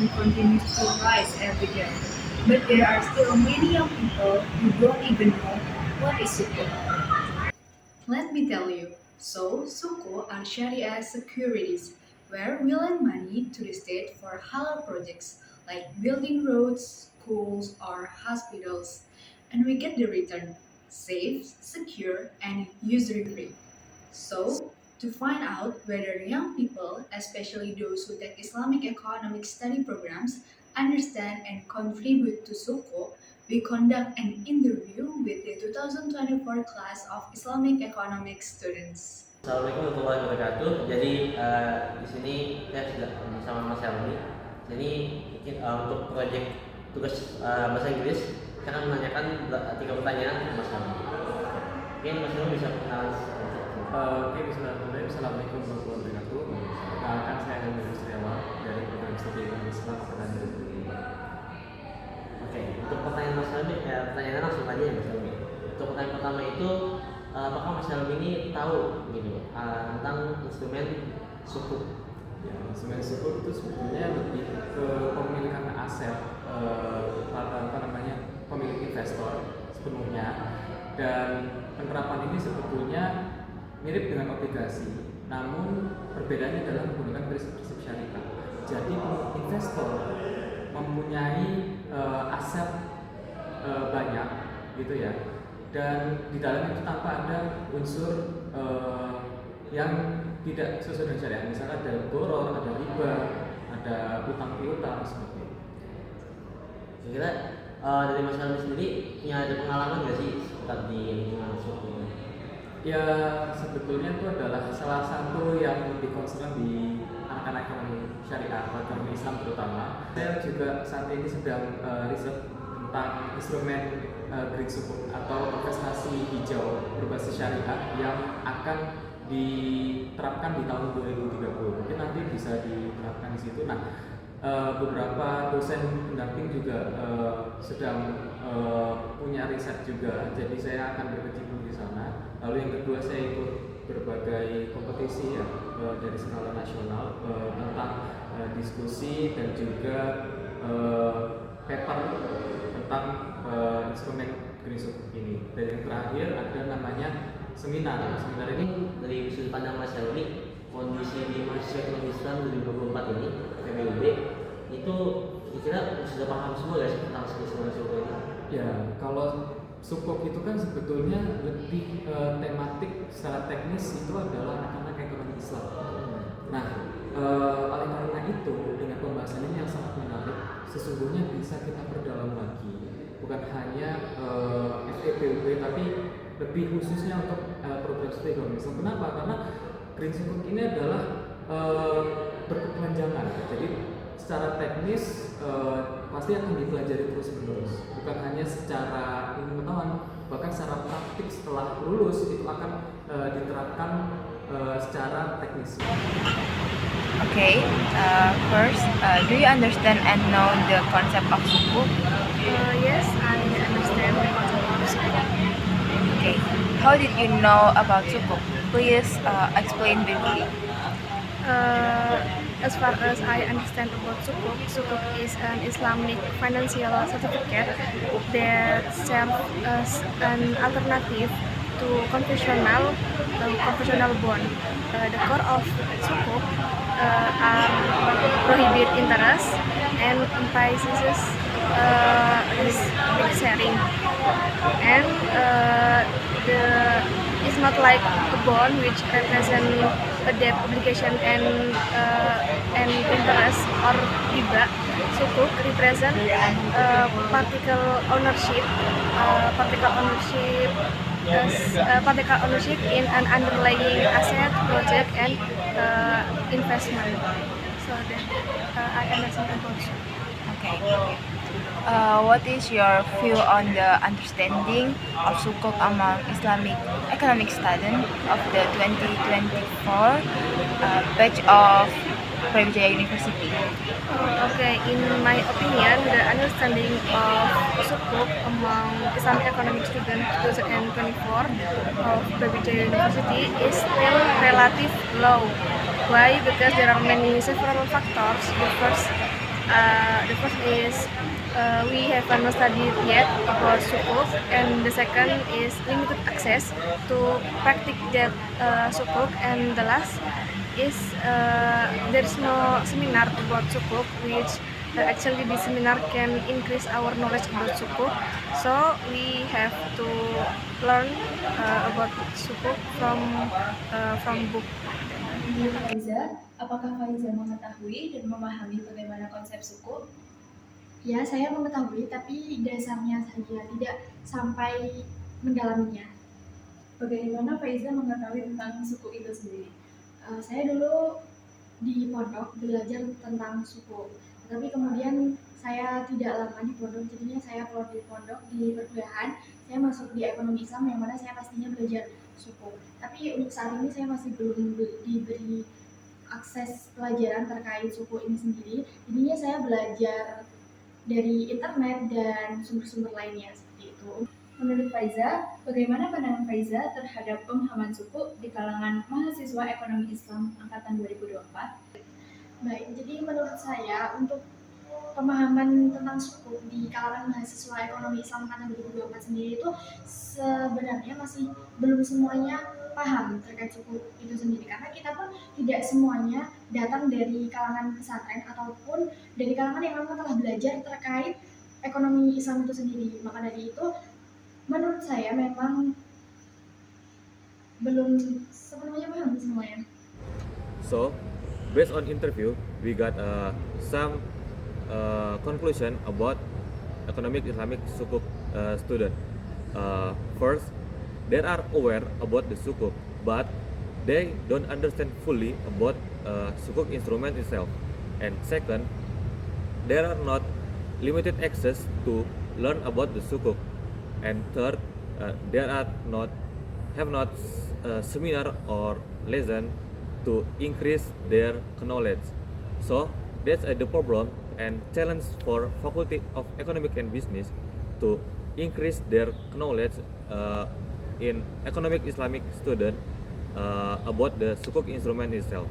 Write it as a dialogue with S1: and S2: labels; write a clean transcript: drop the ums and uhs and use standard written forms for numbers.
S1: population continues to rise every year, but there are still many young people who don't even know what is Sukuk. Let me tell you. So, Suko are Sharia securities, where we lend money to the state for halal projects like building roads, schools, or hospitals, and we get the return safe, secure, and user free. So, to find out whether young people, especially those who take Islamic economic study programs, understand and contribute to Suko, we conduct an interview with the 2024 class of Islamic economics students.
S2: Assalamualaikum warahmatullahi wabarakatuh. Jadi di sini saya sudah bersama Mas Helmi. Jadi mungkin untuk proyek tugas bahasa Inggris, saya akan menanyakan 3 pertanyaan ke Mas Helmi. Mungkin Mas Helmi bisa perkenalan.
S3: Oke, bismillahirrahmanirrahim. Assalamualaikum warahmatullahi wabarakatuh. Perkenalkan, saya Helmi Gustiawan dari program studi ekonomi Islam angkatan 2005.
S2: Oke, untuk pertanyaan Mas Helmi, pertanyaannya langsung aja ya Mas Helmi. Untuk pertanyaan pertama itu, apakah Mas Helmi ini tahu gitu tentang instrumen sukuk?
S3: Ya, instrumen sukuk itu sebetulnya lebih ke pemilikan aset, pemilik investor sepenuhnya, dan penerapan ini sebetulnya mirip dengan obligasi, namun perbedaannya adalah menggunakan prinsip-prinsip syariah. Jadi investor mempunyai aset banyak gitu ya, dan di dalam itu tanpa ada unsur yang tidak sesuai dengan syariat. Misalnya ada boror, ada riba, ada utang piutang seperti itu.
S2: Kira-kira dari Mas Helmi sendiri punya ada pengalaman nggak sih di lingkungan sukuk ini?
S3: Ya, sebetulnya itu adalah salah satu yang dikonsen di anak-anak ekonomi syariah atau ekonomi Islam terutama. Saya juga saat ini sedang riset tentang instrumen green sukuk atau investasi hijau berbasis syariah yang akan diterapkan di tahun 2030. Mungkin nanti bisa diterapkan di situ. Nah, beberapa dosen pendamping juga sedang punya riset juga, jadi saya akan berkecimpung di sana. Lalu yang kedua, saya ikut berbagai kompetisi ya dari skala nasional tentang diskusi dan juga paper tentang instrumen green sukuk ini. Dan yang terakhir ada namanya seminar. Seminar ini
S2: Dari sudut pandang Mas Helmi, kondisi di mahasiswa ekonomi Islam 2024 ini PBUB itu kira sudah paham semua nggak sih tentang instrumen sukuk ini?
S3: ya, kalau sukuk itu kan sebetulnya lebih tematik secara teknis itu adalah anak-anak ekonomi Islam. Nah, oleh karena itu dengan pembahasan ini yang sangat menarik, sesungguhnya bisa kita perdalam lagi, bukan hanya FEPUB tapi lebih khususnya untuk program studi ekonomi Islam. Kenapa? Karena green sukuk ini adalah berkepanjangan. Jadi secara teknis pasti akan dipelajari terus menerus, bukan hanya secara ilmu pengetahuan, bahkan secara praktik setelah lulus itu akan diterapkan secara teknis.
S4: Okay, first, do you understand and know the concept of sukuk?
S5: Yes, I understand the concept of sukuk.
S4: Okay, how did you know about sukuk? Please explain briefly.
S5: As far as I understand about sukuk, sukuk is an Islamic financial certificate that serves as an alternative to conventional bond. The core of sukuk are prohibit interest and emphasizes risk sharing, and it's not like a bond which represent a debt obligation and interest or riba. Sukuk represent particle ownership, particle ownership in an underlying asset, project, and investment. So that I understand about sukuk.
S4: Okay. What is your view on the understanding of sukuk among Islamic economic students of the 2024 batch of Brawijaya University?
S5: Okay, in my opinion, the understanding of sukuk among Islamic economic students 2024 of Brawijaya University is still relatively low. Why? Because there are several factors. The first The first is we have not studied yet about sukuk, and the second is limited access to practice that sukuk, and the last is there is no seminar about sukuk, which actually the seminar can increase our knowledge about sukuk. So we have to learn about sukuk from book.
S1: Faiza, apakah Faiza mengetahui dan memahami bagaimana konsep suku?
S6: Ya, saya mengetahui, tapi dasarnya saja, tidak sampai mendalaminya.
S1: Bagaimana Faiza mengetahui tentang suku itu sendiri?
S6: Saya dulu di pondok belajar tentang suku, tapi kemudian saya tidak lama di pondok, jadinya saya keluar di pondok di perkuliahan, saya masuk di ekonomi Islam yang mana saya pastinya belajar suku. Tapi untuk saat ini saya masih belum diberi akses pelajaran terkait suku ini sendiri, jadinya saya belajar dari internet dan sumber-sumber lainnya seperti itu.
S1: Menurut Faiza, bagaimana pandangan Faiza terhadap pemahaman suku di kalangan mahasiswa ekonomi Islam angkatan 2024?
S6: Baik, jadi menurut saya untuk pemahaman tentang suku di kalangan mahasiswa ekonomi Islam angkatan 2024 sendiri itu sebenarnya masih belum semuanya paham terkait suku itu sendiri, karena kita pun tidak semuanya datang dari kalangan pesantren ataupun dari kalangan yang memang telah belajar terkait ekonomi Islam itu sendiri. Maka dari itu menurut saya memang belum sepenuhnya paham semuanya.
S7: So, based on interview, we got some conclusion about economic Islamic sukuk student. First, they are aware about the sukuk, but they don't understand fully about sukuk instrument itself. And second, there are not limited access to learn about the sukuk. And third, there are not seminar or lesson to increase their knowledge. So that's the problem and challenge for Faculty of Economic and Business to increase their knowledge in economic Islamic student about the sukuk instrument itself.